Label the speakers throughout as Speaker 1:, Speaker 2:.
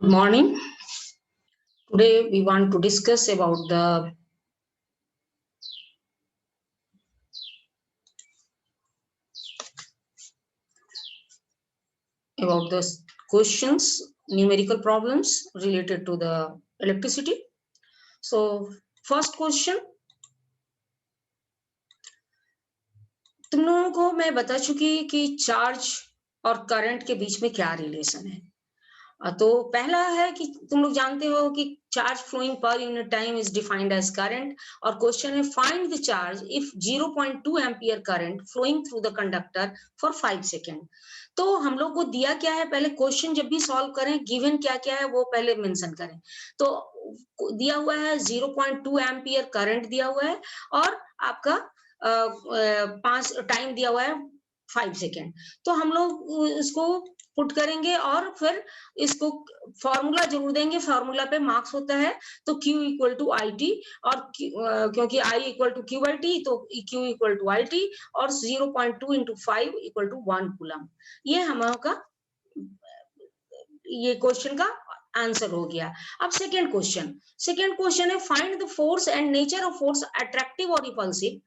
Speaker 1: Good morning. Today we want to discuss about the questions, numerical problems related to the electricity. So first question, तुम लोगों को मैं बता चुकी कि चार्ज और करंट के बीच में क्या रिलेशन है। तो पहला है कि तुम लोग जानते हो कि charge flowing per unit time is defined as current, और क्वेश्चन है find the charge if 0.2 ampere current flowing through the conductor for 5 second. तो हम लोग को दिया क्या है, पहले क्वेश्चन जब भी सॉल्व करें गिवन क्या क्या है वो पहले मेंशन करें। तो दिया हुआ है 0.2 एम्पियर करंट दिया हुआ है और आपका 5 टाइम दिया हुआ है 5 सेकेंड। तो हम लोग इसको पुट करेंगे और फिर इसको फॉर्मूला जरूर देंगे, फॉर्मूला पे मार्क्स होता है। तो Q equal to I T, और क्योंकि I equal to Q I T तो Q equal to I T, और 0.2 इंटू 5 इक्वल टू 1 कूलम। ये हमारा ये क्वेश्चन का आंसर हो गया। अब सेकेंड क्वेश्चन है find the force and nature of force attractive और रिपल्सिव।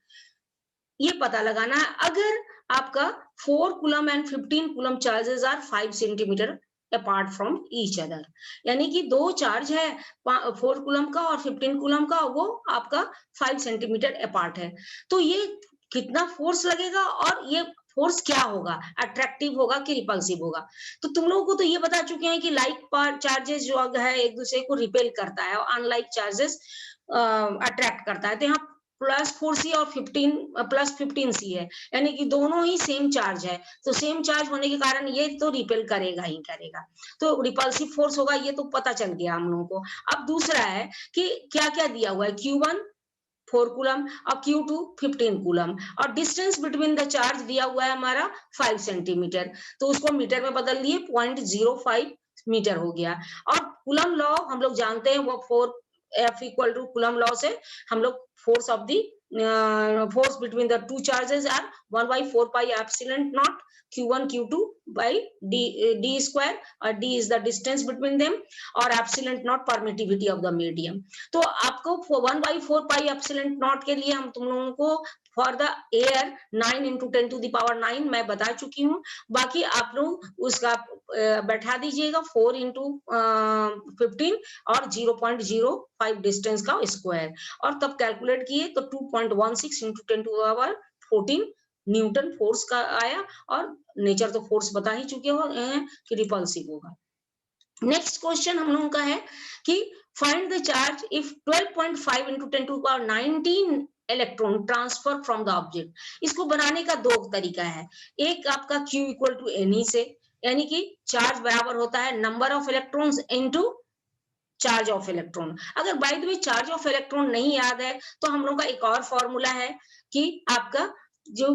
Speaker 1: ये पता लगाना है अगर आपका 4 coulomb and 15 coulomb charges are 5 centimetre apart from each other, यानी कि दो चार्ज है 4 कूलम का और 15 कूलम का, वो आपका 5 सेंटीमीटर अपार्ट है। तो ये कितना फोर्स लगेगा और ये फोर्स क्या होगा, अट्रैक्टिव होगा कि रिपल्सिव होगा। तो तुम लोगों को तो ये बता चुके हैं कि लाइक चार्जेस जो है एक दूसरे को रिपेल करता है और अनलाइक चार्जेस अट्रैक्ट करता है। तो यहाँ +4C और 15 +15C है, यानी कि दोनों ही सेम चार्ज है। तो सेम चार्ज होने के कारण ये तो रिपेल करेगा ही करेगा, तो रिपल्सिव फोर्स होगा, ये तो पता चल गया हम लोगों को। अब दूसरा है कि क्या क्या दिया हुआ है, Q1 4 कूलम और Q2 15 कूलम, और डिस्टेंस बिटवीन द चार्ज दिया हुआ है हमारा 5 सेंटीमीटर। तो उसको मीटर में बदल दिए, 0.05 मीटर हो गया। और कूलम लॉ हम लोग जानते हैं, वो 4 F equal to coulomb law से हम लोग force of the force between the two charges are 1/4 pi epsilon naught Q1 Q2 by d square, और d is the distance between them, और epsilon naught permittivity of the medium। तो आपको 1/4 pi epsilon naught के लिए हम तुम लोगों को for the air 9 into 10 to the power 9 मैं बता चुकी हूँ। बाकी आप लोग उसका बैठा दीजिएगा 4 into 15 और 0.05 डिस्टेंस का स्क्वायर, और तब कैलकुलेट किए तो 2.16 into 10 to the power 14 Newton force का आया। और नेचर तो फोर्स बता ही चुके हो कि रिपल्सिव होगा। नेक्स्ट क्वेश्चन हम लोगों का है कि find the charge if 12.5 into 10 to the power 19 electron transfer from the object. इसको बनाने का दो तरीका है, एक आपका Q इक्वल टू एनी से, यानी कि चार्ज बराबर होता है number of electrons into charge of electron. अगर by the way charge of electron नहीं याद है तो हम लोग का एक और फॉर्मूला है कि आपका जो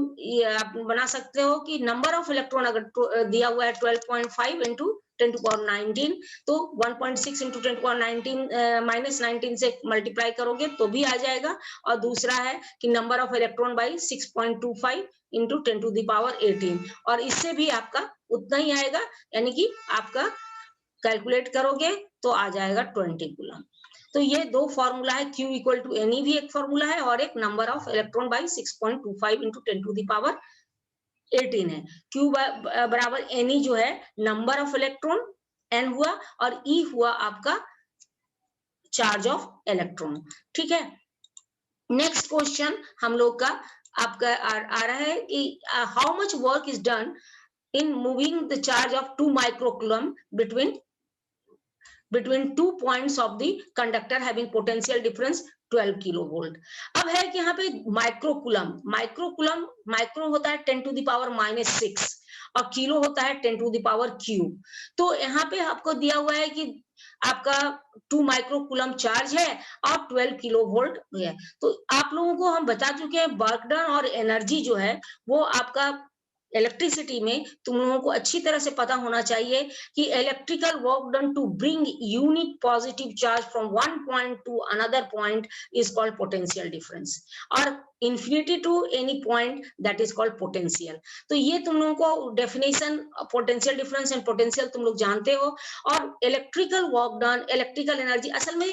Speaker 1: आप बना सकते हो कि नंबर ऑफ इलेक्ट्रॉन अगर दिया हुआ है 12.5 into 10 to power 19 तो 1.6 into 10 to power 19 -19 से मल्टीप्लाई करोगे तो भी आ जाएगा। और दूसरा है कि number of electron by 6.25 into 10 to the power 18, और इससे भी आपका उतना ही आएगा, यानी कि आपका कैलकुलेट करोगे तो आ जाएगा 20 कूलम। तो ये दो फॉर्मूला है, Q इक्वल टू एनी भी एक फॉर्मूला है और एक number of electron by 6.25 into 10 to the power 18 है। Q बराबर एनी जो है नंबर ऑफ इलेक्ट्रॉन N हुआ, और E हुआ आपका चार्ज ऑफ इलेक्ट्रॉन। ठीक है, नेक्स्ट क्वेश्चन हम लोग का आपका आ रहा है कि how much work is done in moving the charge of 2 microcoulomb between 2 points of the conductor having potential difference 12 kilovolt. अब है कि यहाँ पे माइक्रो होता है 10 to the power -6 और किलो होता है 10 to the power क्यूब। तो यहाँ पे आपको दिया हुआ है कि आपका 2 माइक्रोकूलम चार्ज है और 12 किलोवोल्ट है। तो आप लोगों को हम बता चुके हैं वर्क डन और एनर्जी जो है वो आपका इलेक्ट्रिसिटी में तुम लोगों को अच्छी तरह से पता होना चाहिए कि electrical work done to bring unit positive charge from one point to another point is called potential difference. और infinity to any point that is called potential। तो ये तुम लोगों को definition potential difference and potential तुम लोग जानते हो। और electrical work done, electrical energy, असल में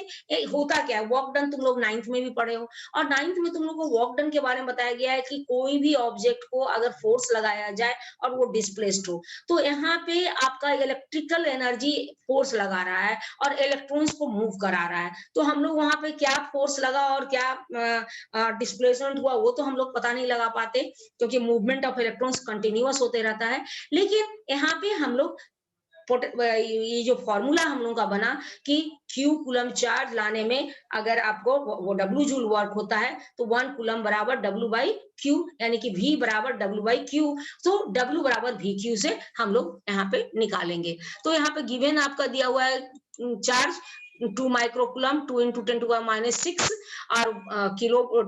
Speaker 1: होता क्या है, वर्क डन तुम लोग 9th में भी पढ़े हो, और 9th में तुम लोग को वर्क डन के बारे में बताया गया है कि कोई भी ऑब्जेक्ट को अगर फोर्स लगाया जाए और वो डिस्प्लेस्ड हो, तो यहाँ पे आपका इलेक्ट्रिकल एनर्जी फोर्स लगा रहा है और इलेक्ट्रॉन्स को मूव करा रहा है। तो हम लोग वहां पे क्या फोर्स लगा और क्या डिस्प्लेसमेंट हुआ वो तो हम लोग पता नहीं लगा पाते, क्योंकि मूवमेंट ऑफ इलेक्ट्रॉन्स कंटिन्यूअस होते रहता है। लेकिन यहाँ पे हम लोग ये जो फॉर्मूला हम लोगों का बना कि Q कूलम चार्ज लाने में अगर आपको वो W जूल वर्क होता है तो 1 कूलम बराबर W बाई Q, यानी कि V बराबर W बाई Q। तो W बराबर VQ से हम लोग यहाँ पे निकालेंगे। तो यहाँ पे गिवन आपका दिया हुआ है charge 2 microcoulomb 2 into 10 to the minus 6 और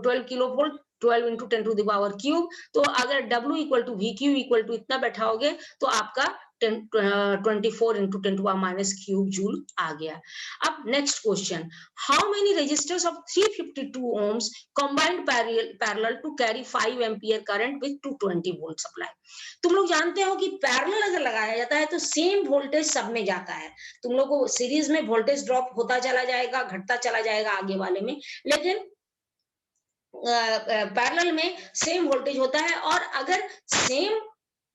Speaker 1: 12 kilo volt 12 into 10 to the power cube। तो अगर W equal to VQ equal to इतना बैठाओगे तो आपका 24 into 10 to the minus cube joule आ गया। अब next question, how many resistors of 352 ohms combined parallel to carry 5 ampere current with 220 volt supply। तुम लोग जानते हो कि पैरेलल अगर लगाया जाता है तो सेम वोल्टेज सब में जाता है। तुम लोग को सीरीज में वोल्टेज ड्रॉप होता चला जाएगा, घटता चला जाएगा आगे वाले में, लेकिन पैरेलल में सेम वोल्टेज होता है। और अगर सेम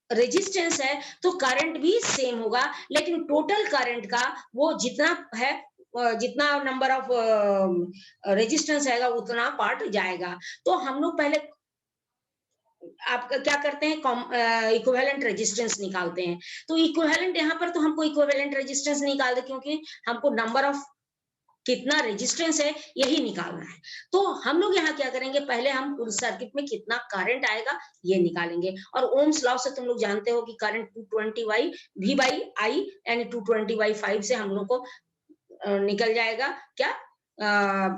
Speaker 1: रेजिस्टेंस है तो करंट भी सेम होगा, लेकिन टोटल करंट का वो जितना है, जितना नंबर ऑफ रेजिस्टेंस आएगा उतना पार्ट जाएगा। तो हम लोग पहले आप क्या करते हैं, इक्विवेलेंट रेजिस्टेंस निकालते हैं। तो इक्विवेलेंट यहाँ पर तो हमको इक्विवेलेंट रेजिस्टेंस निकाल दे, क्योंकि हमको नंबर ऑफ कितना रेजिस्टेंस है यही निकालना है। तो हम लोग यहाँ क्या करेंगे, पहले हम उस सर्किट में कितना करंट आएगा ये निकालेंगे। और ओम्स लॉ से तुम लोग जानते हो कि current 220 by V by I यानी 220 बाई 5 से हम लोग को निकल जाएगा क्या,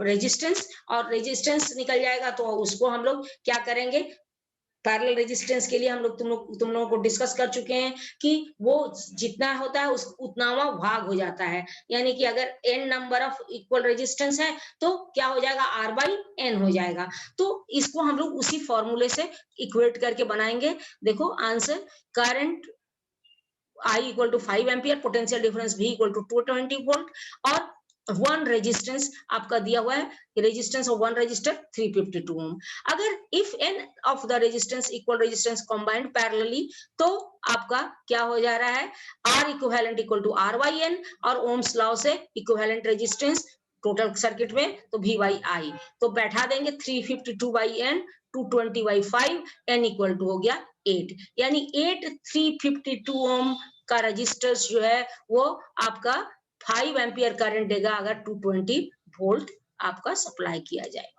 Speaker 1: रेजिस्टेंस। और रेजिस्टेंस निकल जाएगा तो उसको हम लोग क्या करेंगे, पैरेलल रेजिस्टेंस के लिए हम लोग तुम लोगों को डिस्कस कर चुके हैं कि वो जितना होता है उस उतना भाग हो जाता है। यानी कि अगर n number of equal resistance है तो क्या हो जाएगा, R बाई N हो जाएगा। तो इसको हम लोग उसी फॉर्मूले से इक्वेट करके बनाएंगे। देखो answer, current I equal to 5 ampere, potential difference V equal to 220 volt, और वन रेजिस्टेंस आपका दिया हुआ है, resistance of one resistor 352 ohm. अगर if N of the resistance equal resistance combined parallelly, तो आपका क्या हो जा रहा है, R equivalent equal to R by N, और ओम्स लॉ से इक्विवेलेंट रेजिस्टेंस टोटल सर्किट में तो V बाई I। तो बैठा देंगे 352 by N 220 by 5, N equal to हो गया 8, यानी 8 352 ओम का रजिस्टर्स जो है वो आपका 5 एम्पियर करंट देगा अगर 220 वोल्ट आपका सप्लाई किया जाए।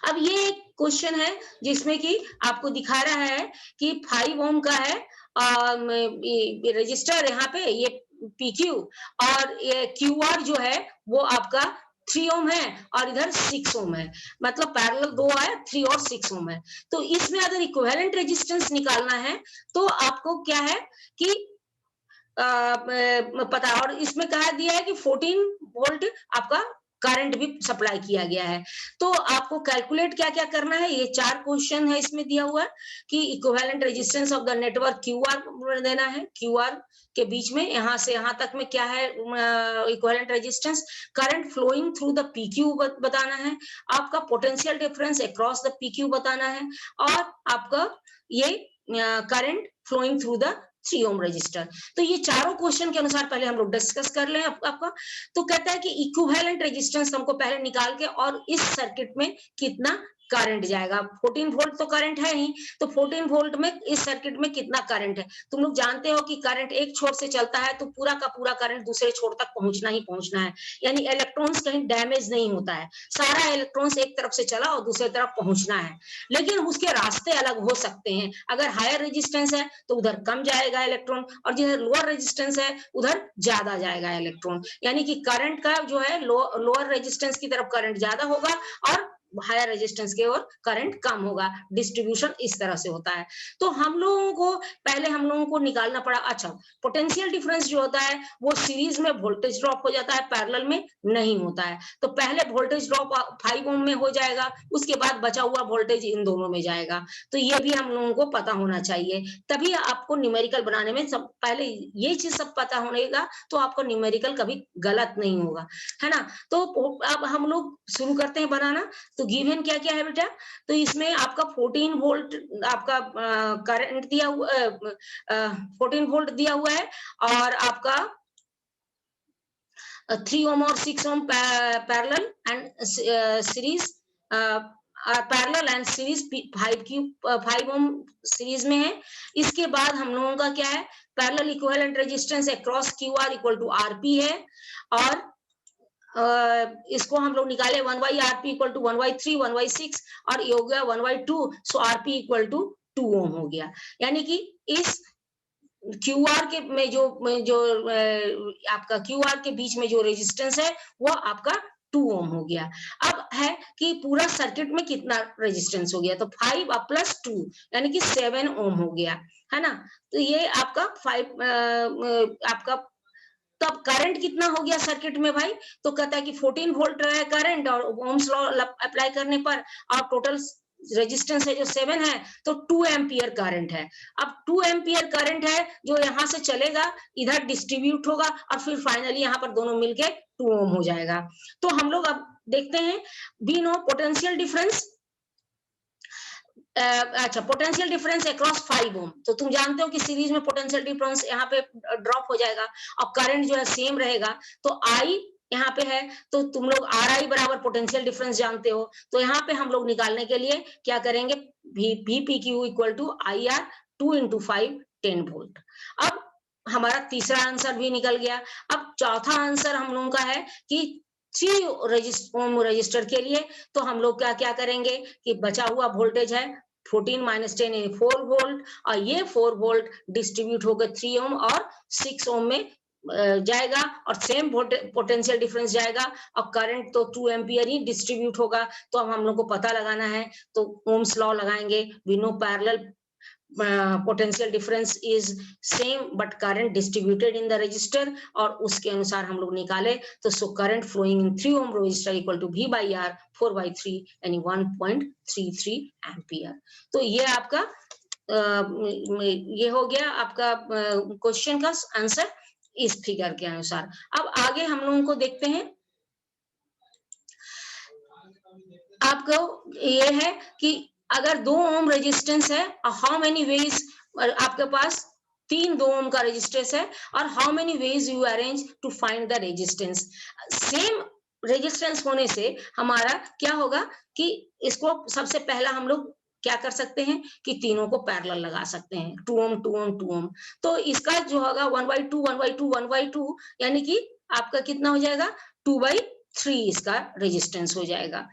Speaker 1: अब ये एक क्वेश्चन है जिसमें कि आपको दिखा रहा है कि 5 ओम का है रजिस्टर, यहाँ पे ये PQ, और ये QR जो है वो आपका 3 ओम है और इधर 6 ओम है, मतलब पैरेलल दो है, 3 और 6 ओम है। तो इसमें अगर इक्विवेलेंट रेजिस्टेंस निकालना है तो आपको क्या है कि पता, और इसमें कहा दिया है कि 14 वोल्ट आपका करंट भी सप्लाई किया गया है। तो आपको कैलकुलेट क्या क्या करना है, ये 4 क्वेश्चन है इसमें दिया हुआ है कि equivalent resistance of the network QR देना है, QR के बीच में यहाँ से यहाँ तक में क्या है equivalent resistance, current flowing through the PQ बताना है, आपका potential difference across the PQ बताना है, और आपका ये current flowing through the 3 ohm resistor. तो ये चारों क्वेश्चन के अनुसार पहले हम लोग डिस्कस कर लें आपका। तो कहता है कि इक्विवेलेंट रेजिस्टेंस हमको पहले निकाल के और इस सर्किट में कितना करंट जाएगा। 14 वोल्ट तो करंट है ही, तो 14 वोल्ट में इस सर्किट में कितना करंट है। तुम लोग जानते हो कि करंट एक छोर से चलता है तो पूरा का पूरा करंट दूसरे छोर तक पहुंचना ही पहुंचना है, यानी इलेक्ट्रॉन्स कहीं डैमेज नहीं होता है, सारा इलेक्ट्रॉन्स एक तरफ से चला और दूसरी तरफ पहुंचना है। लेकिन उसके रास्ते अलग हो सकते हैं, अगर हायर रेजिस्टेंस है तो उधर कम जाएगा इलेक्ट्रॉन, और जिधर लोअर रेजिस्टेंस है उधर ज्यादा जाएगा इलेक्ट्रॉन। यानी कि करंट का जो है लोअर रेजिस्टेंस की तरफ करंट ज्यादा होगा और हायर रेजिस्टेंस की ओर करंट कम होगा। डिस्ट्रीब्यूशन इस तरह से होता है। तो हम लोगों को पहले हम लोगों को निकालना पड़ा। अच्छा, पोटेंशियल डिफरेंस जो होता है वो सीरीज में वोल्टेज ड्रॉप हो जाता है, पैरेलल में नहीं होता है। तो पहले वोल्टेज ड्रॉप 5 ओम में हो जाएगा, उसके बाद बचा हुआ वोल्टेज इन दोनों में जाएगा। तो ये भी हम लोगों को पता होना चाहिए, तभी आपको न्यूमेरिकल बनाने में सब पहले ये चीज सब पता होनेगा, तो आपको न्यूमेरिकल कभी गलत नहीं होगा, है ना। तो अब हम लोग शुरू करते हैं बनाना। तो गिवन क्या क्या है बेटा, तो इसमें आपका 14 वोल्ट आपका करंट दिया हुआ 14 वोल्ट दिया हुआ है, और आपका 3 ओम और 6 ohm parallel and series, parallel and series 5 ohm series में है। इसके बाद हम लोगों का क्या है, parallel equivalent resistance across Q R equal to RP है, और इसको हम लोग निकाले 1/rp इक्वल टू 1/3 1/6, और ये हो गया 1/2, सो आरपी इक्वल टू 2 ओम हो गया। यानी कि इस क्यू आर के में जो आपका क्यू आर के बीच में जो रेजिस्टेंस है वो आपका 2 ओम हो गया। अब है कि पूरा सर्किट में कितना रेजिस्टेंस हो गया, तो 5 प्लस 2 यानी कि 7 ओम हो गया, है ना। तो ये आपका 5 आपका तब करंट कितना हो गया सर्किट में भाई, तो कहता है कि 14 वोल्ट रहा है करंट, और ओम्स लॉ अप्लाई करने पर और टोटल रेजिस्टेंस है जो 7 है, तो 2 एम्पियर करंट है। अब 2 एम्पियर करंट है जो यहाँ से चलेगा, इधर डिस्ट्रीब्यूट होगा, और फिर फाइनली यहाँ पर दोनों मिलके 2 ओम हो जाएगा। तो हम लोग अब देखते हैं, वी नो पोटेंशियल डिफरेंस। अच्छा, पोटेंशियल डिफरेंस अक्रॉस 5 ओम, तो तुम जानते हो कि सीरीज में पोटेंशियल डिफरेंस यहाँ पे ड्रॉप हो जाएगा, और करंट जो है सेम रहेगा। तो आई यहाँ पे है, तो तुम लोग आर आई बराबर पोटेंशियल डिफरेंस जानते हो, तो यहाँ पे हम लोग निकालने के लिए क्या करेंगे, V P Q equal to I R 2 into 5 10 volt. अब हमारा तीसरा आंसर भी निकल गया। अब चौथा आंसर हम लोगों का है कि 3 ओम रजिस्टर के लिए, तो हम लोग क्या क्या करेंगे कि बचा हुआ वोल्टेज है 14 माइनस 10 यानी 4 वोल्ट, और ये 4 वोल्ट डिस्ट्रीब्यूट होकर 3 ओम और 6 ओम में जाएगा, और सेम पोटेंशियल डिफरेंस जाएगा, और करंट तो 2 एम्पियर ही डिस्ट्रीब्यूट होगा। तो अब हम लोग को पता लगाना है, तो ओम्स लॉ लगाएंगे। We know parallel potential difference is same but current distributed in the resistor, और उसके अनुसार हम लोग निकाले, तो so current flowing in 3 ohm resistor equal to V by R 4/3 यानी 1.33 एम्पियर। तो ये आपका ये हो गया आपका क्वेश्चन का आंसर इस फिगर के अनुसार। अब आगे हम लोगों को देखते हैं, आपको ये है कि अगर 2 ओम रेजिस्टेंस है, हाउ मेनी वेज, आपके पास 2 ओम का रेजिस्टेंस है, और how many ways you arrange to find the resistance. Same resistance होने से हमारा क्या होगा कि इसको सबसे पहला हम लोग क्या कर सकते हैं कि तीनों को पैरेलल लगा सकते हैं, 2 ओम 2 ओम 2 ओम। तो इसका जो होगा 1/2 1/2 1/2 यानी कि आपका कितना हो जाएगा 2/3 इसका रेजिस्टेंस हो जाएगा।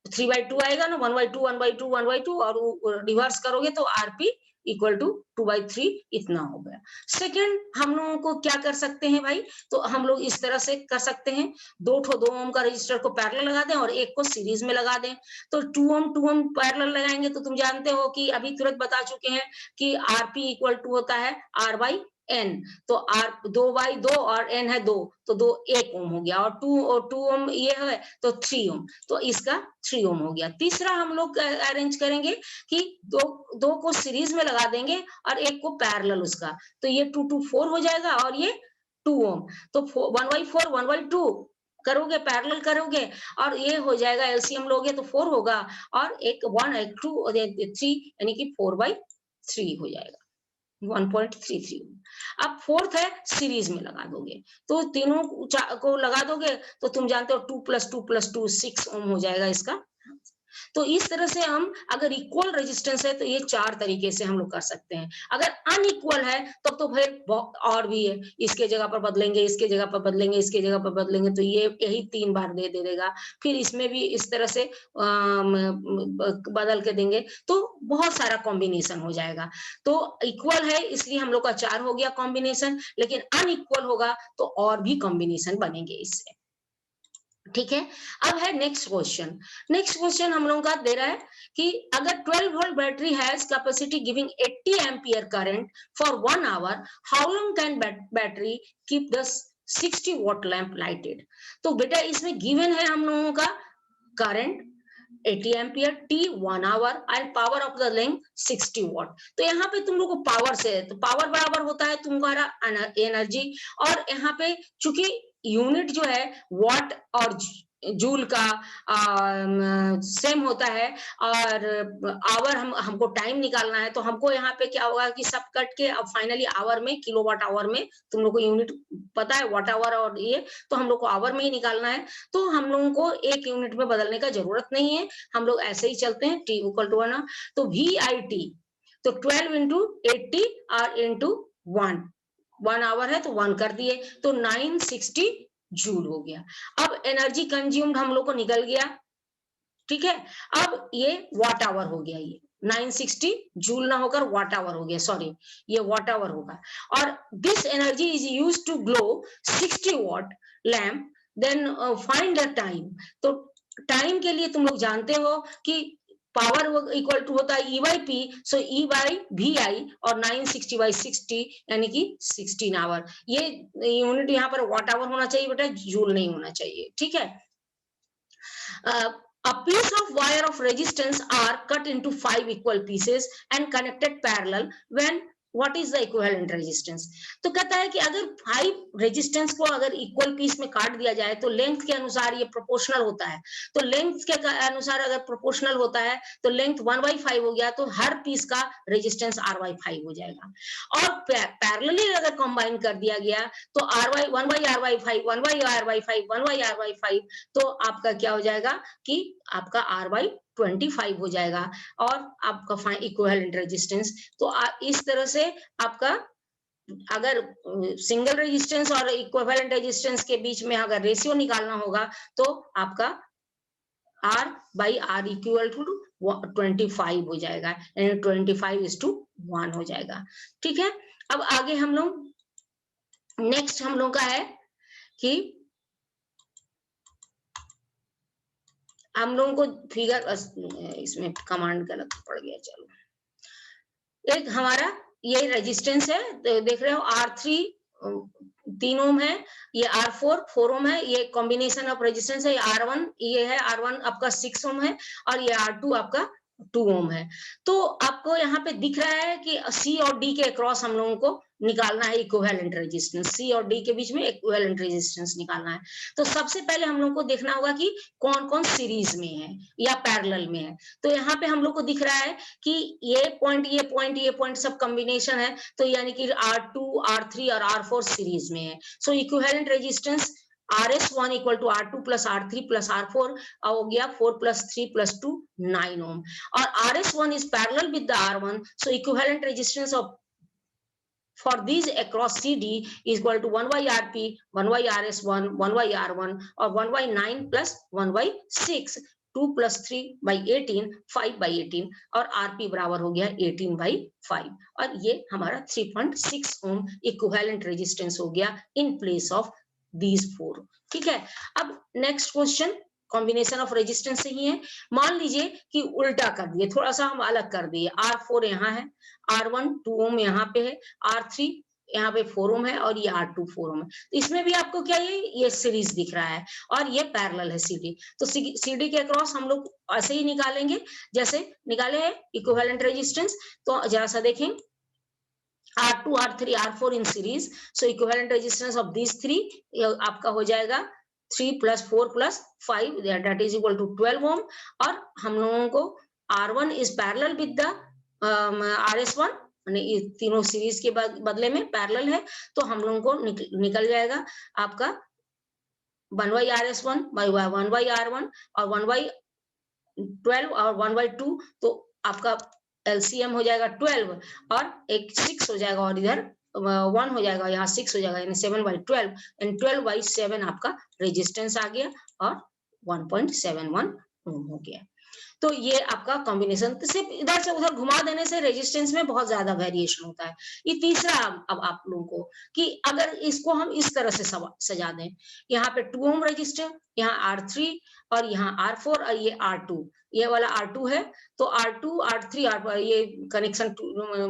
Speaker 1: 3/2 आएगा ना, 1/2 1/2 1/2, और रिवर्स करोगे तो आरपी इक्वल टू 2/3 इतना हो गया। सेकंड हम लोगों को क्या कर सकते हैं भाई, तो हम लोग इस तरह से कर सकते हैं, 2 ओम का रजिस्टर को पैरेलल लगा दें और एक को सीरीज में लगा दें। तो 2 ओम पैरेलल लगाएंगे, तो तुम जानते हो कि अभी तुरंत बता चुके हैं कि आरपी इक्वल टू होता है आर बाई एन, तो आर 2/2 और एन है 2, तो 2 1 ओम हो गया, और 2 ओम ये है तो 3 ओम, तो इसका 3 ओम हो गया। तीसरा हम लोग अरेंज करेंगे कि दो को सीरीज में लगा देंगे और एक को पैरेलल उसका, तो ये 2 2 4 हो जाएगा, और ये 2 ओम, तो 1/4 1/2 करोगे, पैरेलल करोगे, और ये हो जाएगा एलसीएम लोगे तो 4 होगा, और एक 1 एक 2 और 3 यानी कि 4/3 हो जाएगा 1.33। अब फोर्थ है सीरीज में लगा दोगे, तो तीनों को लगा दोगे, तो तुम जानते हो 2 + 2 + 2 6 ओम हो जाएगा इसका। तो इस तरह से हम अगर इक्वल रेजिस्टेंस है तो ये 4 तरीके से हम लोग कर सकते हैं। अगर अनइक्वल है तब तो फिर और भी है, इसके जगह पर बदलेंगे, इसके जगह पर बदलेंगे, इसके जगह पर बदलेंगे, तो ये यही 3 बार दे देगा। फिर इसमें भी इस तरह से बदल के देंगे, तो बहुत सारा कॉम्बिनेशन हो जाएगा। तो इक्वल है इसलिए हम लोग का 4 हो गया कॉम्बिनेशन, लेकिन अनइक्वल होगा तो और भी कॉम्बिनेशन बनेंगे इससे। ठीक है। अब है नेक्स्ट क्वेश्चन। नेक्स्ट क्वेश्चन हम लोगों का दे रहा है कि अगर 12 volt battery has capacity giving 80 ampere current for 1 hour, how long can battery keep the 60 watt lamp lighted. तो बेटा इसमें गिवन है हम लोगों का current 80 ampere, T 1 hour and power of the length 60 watt. तो यहाँ पे तुम लोग को पावर से, तो पावर बराबर होता है तुम्हारा एनर्जी, और यहाँ पे चूंकि यूनिट जो है वॉट और जूल का सेम होता है, और आवर हमको टाइम निकालना है, तो हमको यहाँ पे क्या होगा कि सब कट के अब फाइनली आवर में, किलोवाट आवर में, तुम लोग को यूनिट पता है वॉट आवर और ये, तो हम लोग को आवर में ही निकालना है। तो हम लोगों को एक यूनिट में बदलने का जरूरत नहीं है, हम लोग ऐसे ही चलते हैं, टी इक्वल टू 1। तो वी आई टी, तो 12 इंटू 80 और इंटू 1 आवर है तो 1 कर दिए, तो 960 जूल हो गया। अब एनर्जी कंज्यूम्ड हम लोग को निकल गया, ठीक है। अब ये वाट आवर हो गया, ये 960 जूल ना होकर वाट आवर हो गया, सॉरी ये वाट आवर होगा। और this energy is used to glow 60 watt lamp, then find the time. तो टाइम के लिए तुम लोग जानते हो कि पावर इक्वल टू होता है E by P, so E by V I, और 960 बाई 60 यानी कि 16 आवर। ये यूनिट यहाँ पर वाट आवर होना चाहिए बेटा, जूल नहीं होना चाहिए, ठीक है। A piece of wire of resistance are cut into 5 equal pieces and connected parallel when what is the equivalent resistance। तो कहता है कि अगर 5 रेजिस्टेंस को अगर इक्वल पीस में काट दिया जाए तो लेंथ के अनुसार ये प्रोपोर्शनल होता है। तो लेंथ के अनुसार अगर प्रोपोर्शनल होता है तो लेंथ 1/5 हो गया, तो हर पीस का रेजिस्टेंस R/5 हो जाएगा। और पैरेलली अगर कंबाइन कर दिया गया तो R/1/R/5 1/R/5 1/R/5, तो आपका क्या हो जाएगा कि आपका R/25 हो जाएगा, और आपका इक्विवेलेंट रेजिस्टेंस। तो इस तरह से आपका अगर सिंगल रेजिस्टेंस और इक्विवेलेंट रेजिस्टेंस के बीच में अगर रेशियो निकालना होगा तो आपका R/R इक्वल टू 25 हो जाएगा, यानी 25:1 हो जाएगा, ठीक है। अब आगे हम लोग नेक्स्ट हम लोग का है कि हम लोगों को फिगर, इसमें कमांड गलत पड़ गया, चलो। एक हमारा ये रेजिस्टेंस है, तो देख रहे हो R3 3 ओम है, ये R4 4 ओम है, ये कॉम्बिनेशन ऑफ रेजिस्टेंस है। R1 ये है, R1 आपका 6 ओम है, और ये R2 आपका 2 ओम है। तो आपको यहाँ पे दिख रहा है कि C और D के अक्रॉस हम लोगों को निकालना है इक्विवेलेंट रेजिस्टेंस, C और D के बीच में इक्विवेलेंट रेजिस्टेंस निकालना है। तो सबसे पहले हम लोग को देखना होगा कि कौन कौन सीरीज में है या पैरेलल में है। तो यहाँ पे हम लोग को दिख रहा है कि ये पॉइंट ये पॉइंट ये पॉइंट सब कॉम्बिनेशन है, तो यानी कि R2 R3 और R4 सीरीज में है। So equivalent resistance RS1 equal to R2 plus R3 plus R4 हो गया 4 + 3 + 2 9 ओम, और RS1 is parallel with the R1, so equivalent resistance of for these across CD is equal to 1/RP 1/RS1 1/R1 और 1/9 plus 1/6, 2 + 3/18 5/18, और RP बराबर हो गया 18/5, और ये हमारा 3.6 ओम इक्विवेलेंट रेजिस्टेंस हो गया इन प्लेस ऑफ these 4, ठीक है। अब next question combination of resistance से ही है। मान लीजिए कि उल्टा कर दिए, थोड़ा सा हम अलग कर दिए, R4 यहाँ है, R1 2 ओम यहाँ पे है, R3 यहाँ पे 4 ओम है, और ये R2 4 ओम है। तो इसमें भी आपको क्या ये सीरीज दिख रहा है, और ये पैरेलल है CD। तो CD के अक्रॉस हम लोग ऐसे ही निकालेंगे जैसे निकाले हैं इक्विवेलेंट रेजिस्टेंस। तो जरा सा देखें, R2 R3 R4 in series, so equivalent resistance of these three आपका हो जाएगा 3 + 4 + 5, that is equal to 12 ohm। और हम लोगों को R1 is parallel with the RS1, यानी तीनों सीरीज के बदले में पैरेलल है, तो हम लोगों को निकल जाएगा आपका 1/RS1 1/R1 और 1/12 और 1/2, तो आपका LCM हो जाएगा 12, और एक 6 हो जाएगा, और इधर 1 हो जाएगा, यहाँ 6 हो जाएगा, यानी 7/12 एंड 12/7 आपका रेजिस्टेंस आ गया, और 1.71 ओम हो गया। तो ये आपका कॉम्बिनेशन, तो सिर्फ इधर से उधर घुमा देने से रेजिस्टेंस में बहुत ज्यादा वेरिएशन होता है। ये तीसरा अब आप लोगों को कि अगर इसको हम इस तरह से सजा दें, यहाँ पे 2 ओम रजिस्टर, यहाँ R3 और यहाँ R4 और ये R2, ये वाला R2 है, तो R2 R3 R4 ये कनेक्शन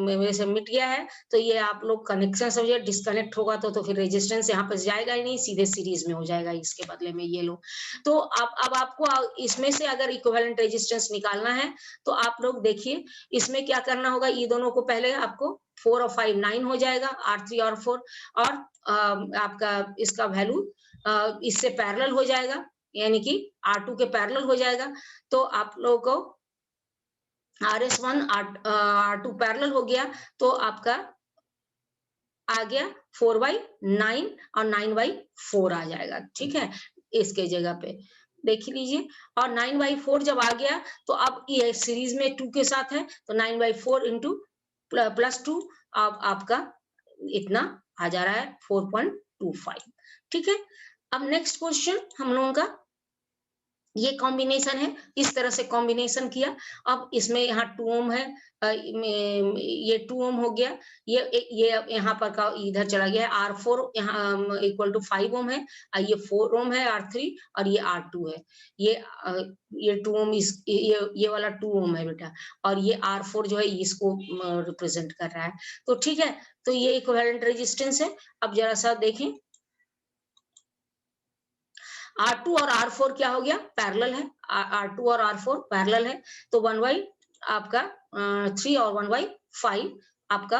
Speaker 1: में से मिट गया है, तो ये आप लोग कनेक्शन समझिए, डिस्कनेक्ट होगा तो फिर रेजिस्टेंस यहाँ पे जाएगा ही नहीं, सीधे सीरीज में हो जाएगा इसके बदले में ये लो। तो अब आपको इसमें से अगर इक्विवेलेंट रेजिस्टेंस निकालना है तो आप लोग देखिए इसमें क्या करना होगा, ये दोनों को पहले आपको 4 और 5 9 हो जाएगा, R3 और 4, और आपका इसका वैल्यू इससे पैरेलल हो जाएगा, यानी कि R2 के पैरेलल हो जाएगा। तो आप लोगों को RS1 R2 पैरेलल हो गया, तो आपका आ गया 4/9 और 9/4 आ जाएगा, ठीक है, इसके जगह पे देख लीजिए। और 9/4 जब आ गया तो अब ये सीरीज में 2 के साथ है, तो 9/4 इंटू +2 अब आपका इतना आ जा रहा है 4.25, ठीक है। अब नेक्स्ट क्वेश्चन हम लोगों का ये कॉम्बिनेशन है, इस तरह से कॉम्बिनेशन किया। अब इसमें यहाँ 2 ओम है, ये 2 ओम हो गया, ये यहाँ पर का इधर चला गया है, R4 यहाँ इक्वल टू 5 ओम है, ये 4 ओम है R3 और ये R2 है, ये 2 ओम ये वाला 2 ओम है बेटा, और ये R4 जो है इसको रिप्रेजेंट कर रहा है। तो ठीक है, तो ये इक्विवेलेंट रेजिस्टेंस है। अब जरा सा देखें, R2 और R4 क्या हो गया, पैरेलल है, R2 और R4 पैरेलल है, तो 1/3 और 1/5 आपका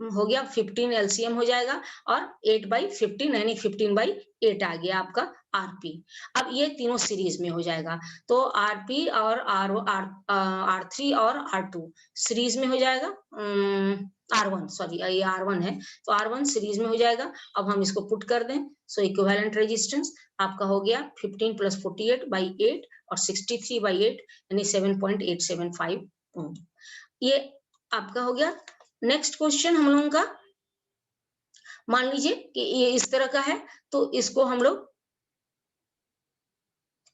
Speaker 1: हो गया 15 एलसीएम हो जाएगा, और 8/15 यानी 15/8 आ गया आपका आरपी। अब ये तीनों सीरीज में हो जाएगा, तो आरपी और R3 और R2 सीरीज में हो जाएगा, R1 सॉरी ये R1 है, तो R1 सीरीज में हो जाएगा। अब हम इसको पुट कर दें, सो इक्विवेलेंट रेजिस्टेंस आपका हो गया 15 + 48/8 और 63/8 यानी 7.875 ओम। ये आपका हो गया। नेक्स्ट क्वेश्चन हम लोगों का, मान लीजिए कि ये इस तरह का है, तो इसको हम लोग,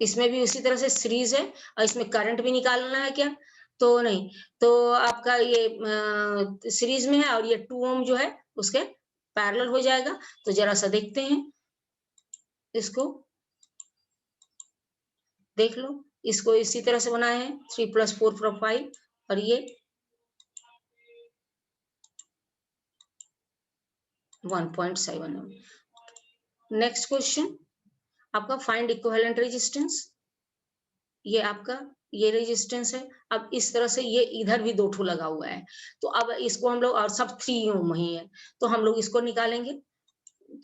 Speaker 1: इसमें भी उसी तरह से सीरीज है और इसमें करंट भी निकालना है क्या, तो नहीं, तो आपका ये सीरीज में है और ये 2 ओम जो है उसके पैरेलल हो जाएगा। तो जरा सा देखते हैं इसको, देख लो, इसको इसी तरह से बनाए हैं 3 + 4 + 5 और ये 1.7। नेक्स्ट क्वेश्चन आपका फाइंड इक्विवेलेंट रेजिस्टेंस, ये आपका ये रेजिस्टेंस है। अब इस तरह से ये इधर भी 2 ठो लगा हुआ है, तो अब इसको हम लोग, और सब 3 ओम ही है, तो हम लोग इसको निकालेंगे।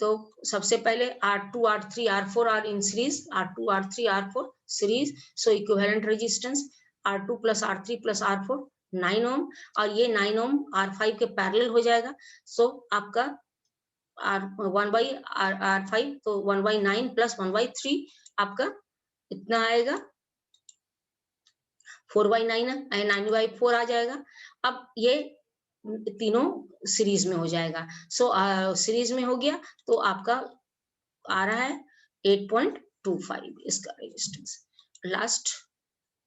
Speaker 1: तो सबसे पहले R2 R3 R4 are in series, R2 R3 R4 series, so equivalent resistance R2 + R3 + R4 9 ohm, और ये 9 ओम R5 के पैरेलल हो जाएगा। सो आपका R1/R5, तो 1/9 + 1/3 आपका इतना आएगा 4/9 है, 9/4 आ जाएगा। अब ये तीनों सीरीज में हो जाएगा, सो सीरीज में हो गया, तो आपका आ रहा है 8.25 इसका रेजिस्टेंस। लास्ट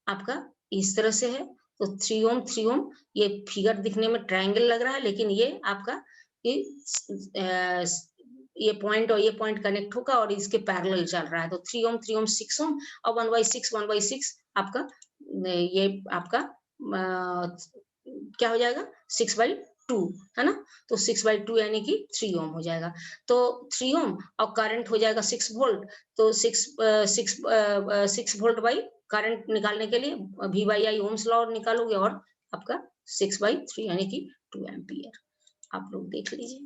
Speaker 1: आपका इस तरह से है, तो 3 ओम 3 ओम, ये फिगर दिखने में ट्रायंगल लग रहा है, लेकिन ये आपका ये पॉइंट और ये पॉइंट कनेक्ट होगा और इसके पैरेलल चल रहा है, तो 3 ओम 3 ओम 6 ओम और 1/6 आपका ये आपका क्या हो जाएगा 6/2 है ना, तो 6/2 यानी कि 3 ओम हो जाएगा। तो 3 ओम और करंट हो जाएगा 6 वोल्ट, तो 6 वोल्ट बाई करंट निकालने के लिए V/I ओम्स लॉ निकालोगे, और आपका 6/3 यानी कि 2 एम्पियर। आप लोग देख लीजिए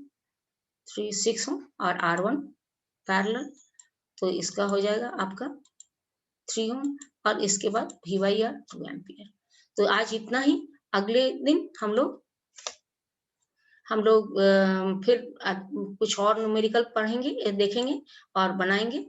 Speaker 1: 3 6 ओम और R1 पैरेलल, तो इसका हो जाएगा आपका 3 ओम, और इसके बाद V/R 2 एम्पियर। तो आज इतना ही, अगले दिन हम लोग फिर कुछ और न्यूमेरिकल पढ़ेंगे, देखेंगे और बनाएंगे।